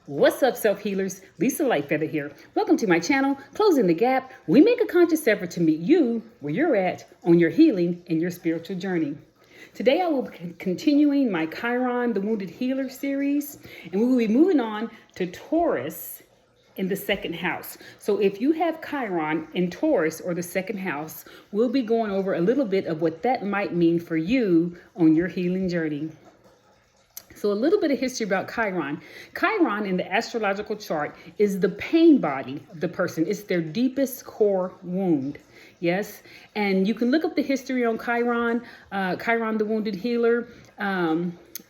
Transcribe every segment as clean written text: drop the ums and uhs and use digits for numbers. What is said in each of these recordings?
What's up, self-healers? Lisa Lightfeather here. Welcome to my channel, Closing the Gap. We make a conscious effort to meet you where you're at on your healing and your spiritual journey. Today I will be continuing my Chiron, the Wounded Healer series, and we will be moving on to Taurus in the second house. So if you have Chiron in Taurus or the second house, we'll be going over a little bit of what that might mean for you on your healing journey. So a little bit of history about Chiron. Chiron in the astrological chart is the pain body of the person. It's their deepest core wound. Yes. And you can look up the history on Chiron, Chiron the Wounded Healer.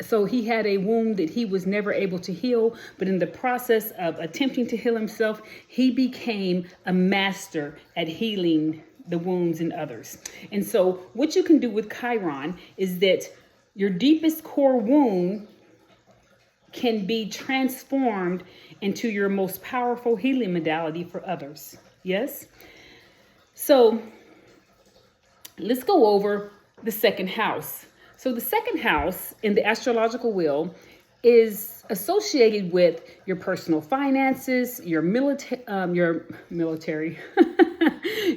So he had a wound that he was never able to heal, but in the process of attempting to heal himself, he became a master at healing the wounds in others. And so what you can do with Chiron is that your deepest core wound can be transformed into your most powerful healing modality for others. Yes? So let's go over the second house. So the second house in the astrological wheel is associated with your personal finances, your military,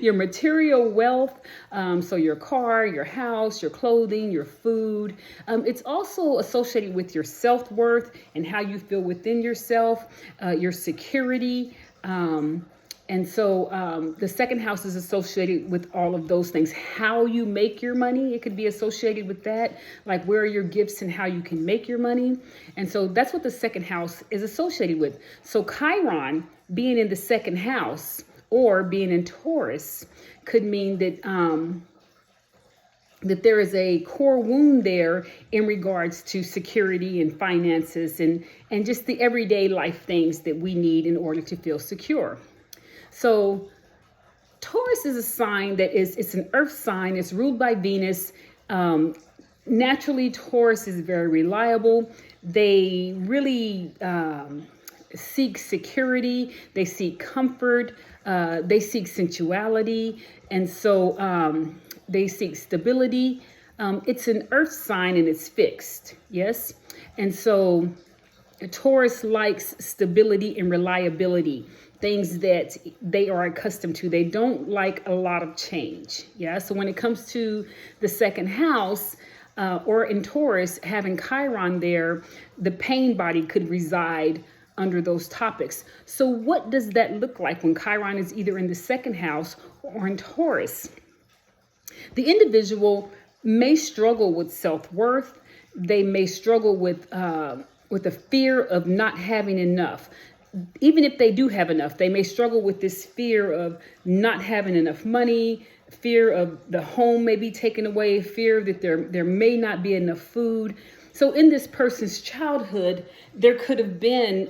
your material wealth, so your car, your house, your clothing, your food. It's also associated with your self-worth and how you feel within yourself, your security. And so the second house is associated with all of those things. How you make your money, it could be associated with that, like where are your gifts and how you can make your money. And so that's what the second house is associated with. So Chiron being in the second house or being in Taurus could mean that that there is a core wound there in regards to security and finances and just the everyday life things that we need in order to feel secure. So Taurus is a sign that it's an earth sign. It's ruled by Venus. Naturally, Taurus is very reliable. They really seek security. They seek comfort. They seek sensuality. And so they seek stability. It's an earth sign and it's fixed. Yes. And so Taurus likes stability and reliability, things that they are accustomed to. They don't like a lot of change. Yeah. So when it comes to the second house or in Taurus, having Chiron there, the pain body could reside under those topics. So what does that look like when Chiron is either in the second house or in Taurus? The individual may struggle with self-worth. They may struggle with a fear of not having enough. Even if they do have enough, they may struggle with this fear of not having enough money, fear of the home may be taken away, fear that there may not be enough food. So in this person's childhood, there could have been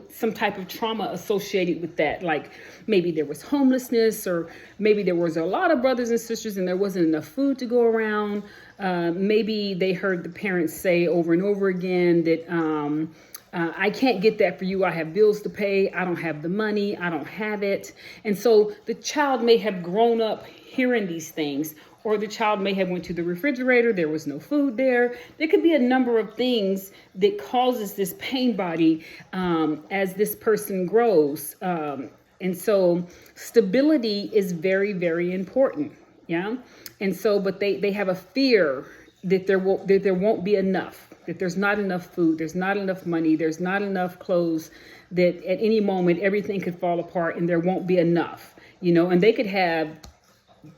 some type of trauma associated with that. Like maybe there was homelessness, or maybe there was a lot of brothers and sisters and there wasn't enough food to go around. Maybe they heard the parents say over and over again that I can't get that for you. I have bills to pay. I don't have the money. I don't have it. And so the child may have grown up hearing these things, or the child may have went to the refrigerator. There was no food there. There could be a number of things that causes this pain body as this person grows. And so stability is very, very important. Yeah. And so, but they have a fear that there won't be enough, that there's not enough food, there's not enough money, there's not enough clothes, that at any moment everything could fall apart and there won't be enough, and they could have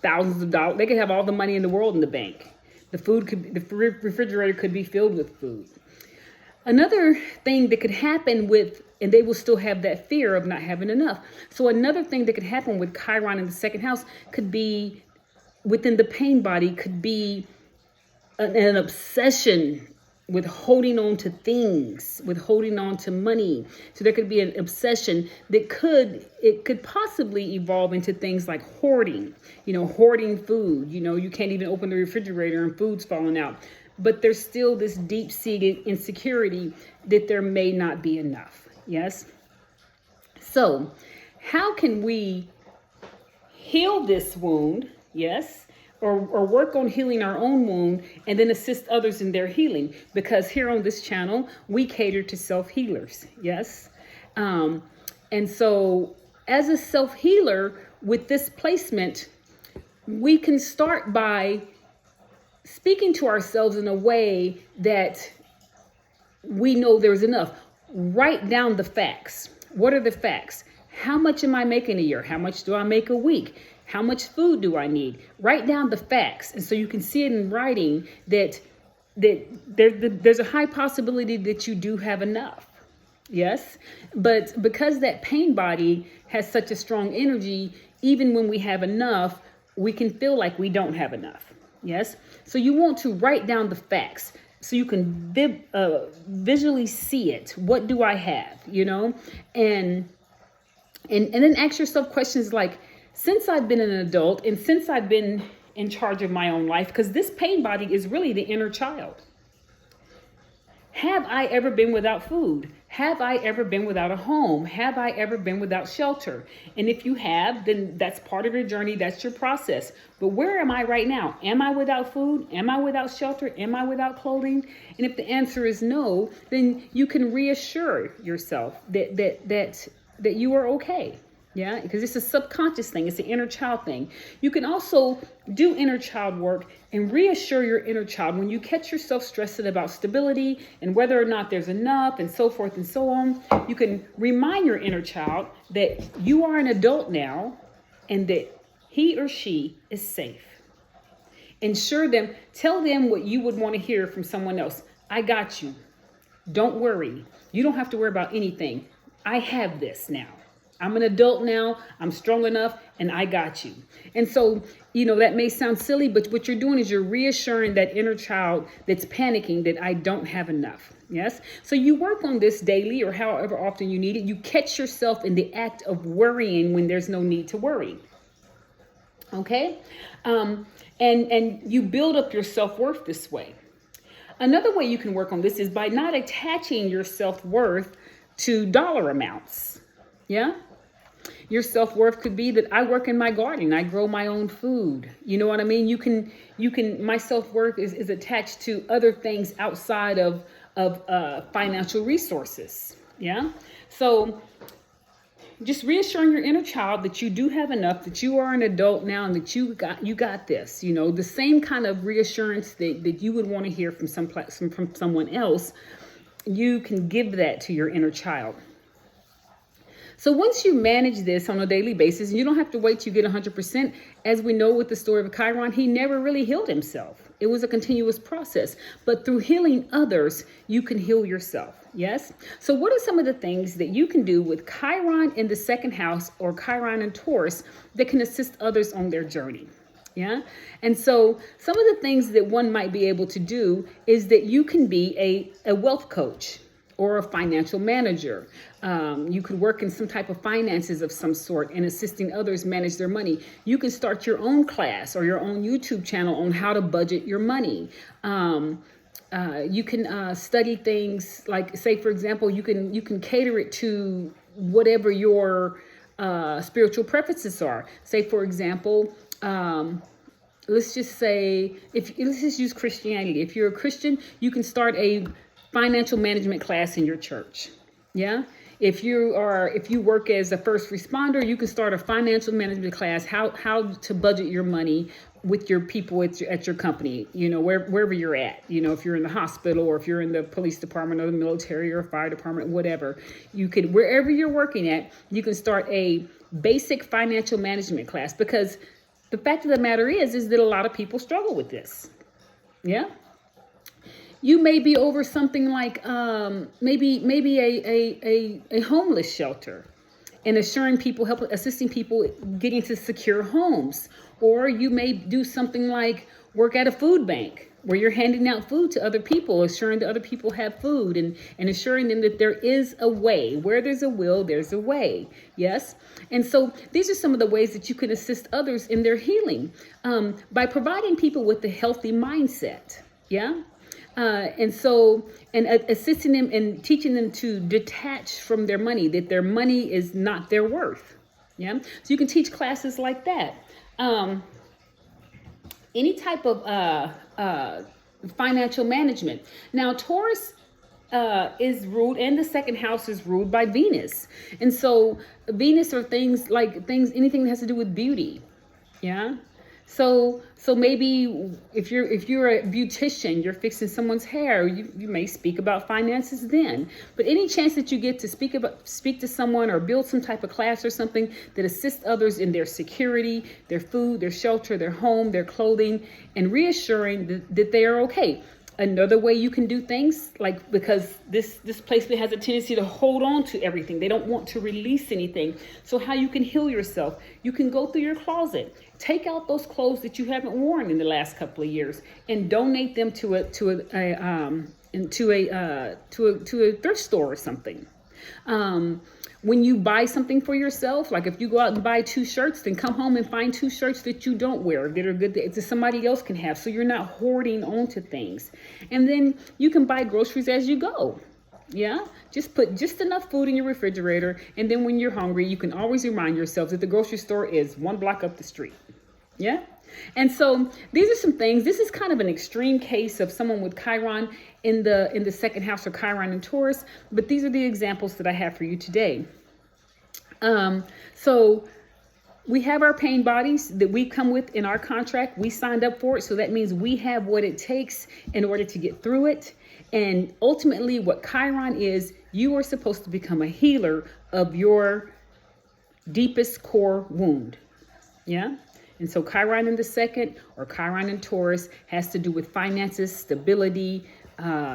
thousands of dollars. They could have all the money in the world in the bank. The refrigerator could be filled with food. Another thing that could happen and they will still have that fear of not having enough. So another thing that could happen with Chiron in the second house could be within the pain body, could be an obsession with holding on to things, with holding on to money. So there could be an obsession that could possibly evolve into things like hoarding, hoarding food. You can't even open the refrigerator and food's falling out. But there's still this deep-seated insecurity that there may not be enough. Yes? So how can we heal this wound? Yes. or work on healing our own wound and then assist others in their healing. Because here on this channel, we cater to self-healers. Yes. And so as a self-healer with this placement, we can start by speaking to ourselves in a way that we know there's enough. Write down the facts. What are the facts? How much am I making a year? How much do I make a week? How much food do I need? Write down the facts. And so you can see it in writing that there's a high possibility that you do have enough. Yes. But because that pain body has such a strong energy, even when we have enough, we can feel like we don't have enough. Yes. So you want to write down the facts so you can visually see it. What do I have? You know, and then ask yourself questions like, since I've been an adult and since I've been in charge of my own life, because this pain body is really the inner child. Have I ever been without food? Have I ever been without a home? Have I ever been without shelter? And if you have, then that's part of your journey. That's your process. But where am I right now? Am I without food? Am I without shelter? Am I without clothing? And if the answer is no, then you can reassure yourself that you are okay. Yeah, because it's a subconscious thing. It's an inner child thing. You can also do inner child work and reassure your inner child when you catch yourself stressing about stability and whether or not there's enough and so forth and so on. You can remind your inner child that you are an adult now and that he or she is safe. Ensure them, tell them what you would want to hear from someone else. I got you. Don't worry. You don't have to worry about anything. I have this now. I'm an adult now, I'm strong enough, and I got you. And so, you know, that may sound silly, but what you're doing is you're reassuring that inner child that's panicking that I don't have enough. Yes. So you work on this daily or however often you need it. You catch yourself in the act of worrying when there's no need to worry. Okay. And you build up your self-worth this way. Another way you can work on this is by not attaching your self-worth to dollar amounts. Yeah. Your self-worth could be that I work in my garden. I grow my own food. You know what I mean? You can, my self-worth is attached to other things outside of financial resources. Yeah. So just reassuring your inner child that you do have enough, that you are an adult now and that you got this, you know, the same kind of reassurance that you would want to hear from from someone else. You can give that to your inner child. So once you manage this on a daily basis, and you don't have to wait till you get 100%, as we know with the story of Chiron, he never really healed himself. It was a continuous process. But through healing others, you can heal yourself. Yes. So what are some of the things that you can do with Chiron in the second house or Chiron in Taurus that can assist others on their journey? Yeah. And so some of the things that one might be able to do is that you can be a wealth coach or a financial manager. You could work in some type of finances of some sort and assisting others manage their money. You can start your own class or your own YouTube channel on how to budget your money. You can study things like, say, for example, you can cater it to whatever your spiritual preferences are. Say, for example, let's just say, let's just use Christianity. If you're a Christian, you can start a financial management class in your church. Yeah. If you work as a first responder, you can start a financial management class, how to budget your money with your people at your company, you know, wherever you're at, you know, if you're in the hospital or if you're in the police department or the military or fire department, whatever, you could, wherever you're working at, you can start a basic financial management class, because the fact of the matter is that a lot of people struggle with this. Yeah. You may be over something like maybe a homeless shelter and assisting people getting to secure homes. Or you may do something like work at a food bank where you're handing out food to other people, assuring that other people have food and assuring them that there is a way. Where there's a will, there's a way. Yes. And so these are some of the ways that you can assist others in their healing by providing people with a healthy mindset. Yeah. And assisting them and teaching them to detach from their money, that their money is not their worth. Yeah. So you can teach classes like that. any type of financial management. Now, Taurus is ruled, and the second house is ruled by Venus. And so Venus are anything that has to do with beauty. Yeah. So maybe if you're a beautician, you're fixing someone's hair, you may speak about finances then. But any chance that you get to speak to someone or build some type of class or something that assists others in their security, their food, their shelter, their home, their clothing, and reassuring that they are okay. Another way you can do things, because this placement has a tendency to hold on to everything. They don't want to release anything. So how you can heal yourself, you can go through your closet, take out those clothes that you haven't worn in the last couple of years and donate them to a thrift store or something. When you buy something for yourself, like if you go out and buy 2 shirts, then come home and find 2 shirts that you don't wear that are good that somebody else can have, so you're not hoarding onto things. And then you can buy groceries as you go. Yeah, just put just enough food in your refrigerator, and then when you're hungry, you can always remind yourself that the grocery store is 1 block up the street. Yeah. And so these are some things. This is kind of an extreme case of someone with Chiron in the second house, or Chiron in Taurus, but these are the examples that I have for you today. So we have our pain bodies that we come with in our contract. We signed up for it. So that means we have what it takes in order to get through it. And ultimately what Chiron is, you are supposed to become a healer of your deepest core wound. Yeah. And so Chiron in the second, or Chiron in Taurus, has to do with finances, stability,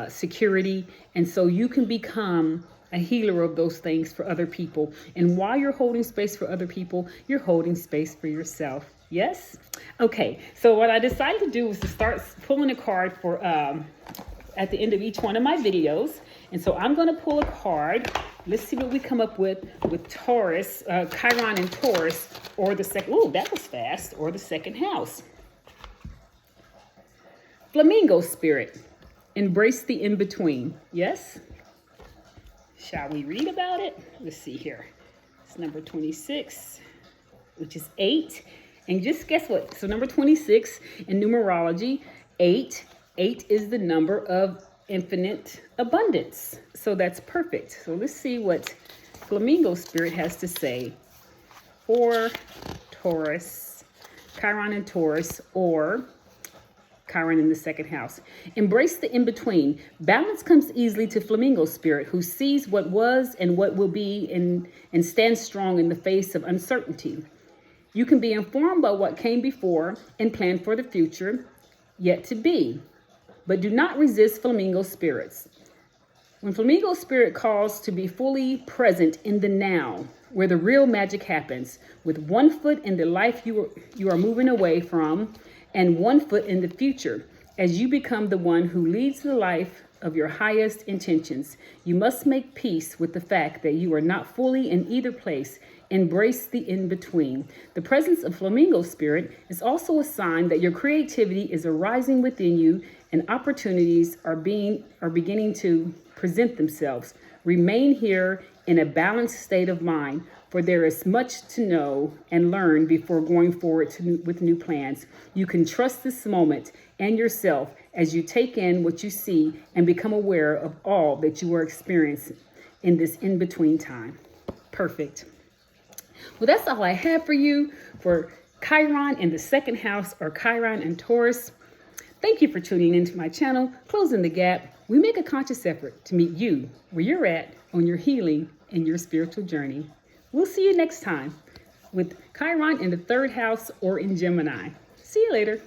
security. And so you can become a healer of those things for other people. And while you're holding space for other people, you're holding space for yourself. Yes? Okay. So what I decided to do was to start pulling a card for at the end of each one of my videos. And so I'm going to pull a card. Let's see what we come up with Taurus, Chiron and Taurus, or the second. Oh, that was fast. Or the second house. Flamingo spirit. Embrace the in-between. Yes? Shall we read about it? Let's see here. It's number 26, which is 8. And just guess what? So number 26 in numerology, 8 is the number of infinite abundance. So that's perfect. So let's see what Flamingo spirit has to say for Taurus, Chiron and Taurus, or Chiron in the second house. Embrace the in-between. Balance comes easily to Flamingo spirit, who sees what was and what will be and stands strong in the face of uncertainty. You can be informed by what came before and plan for the future yet to be. But do not resist Flamingo spirits. When Flamingo spirit calls to be fully present in the now, where the real magic happens, with 1 foot in the life you are moving away from, and 1 foot in the future, as you become the one who leads the life of your highest intentions. You must make peace with the fact that you are not fully in either place. Embrace the in-between. The presence of Flamingo spirit is also a sign that your creativity is arising within you and opportunities are beginning to present themselves. Remain here in a balanced state of mind, for there is much to know and learn before going forward with new plans. You can trust this moment and yourself as you take in what you see and become aware of all that you are experiencing in this in-between time. Perfect. Well, that's all I have for you for Chiron in the second house, or Chiron and Taurus. Thank you for tuning into my channel, Closing the Gap. We make a conscious effort to meet you where you're at on your healing and your spiritual journey. We'll see you next time with Chiron in the third house or in Gemini. See you later.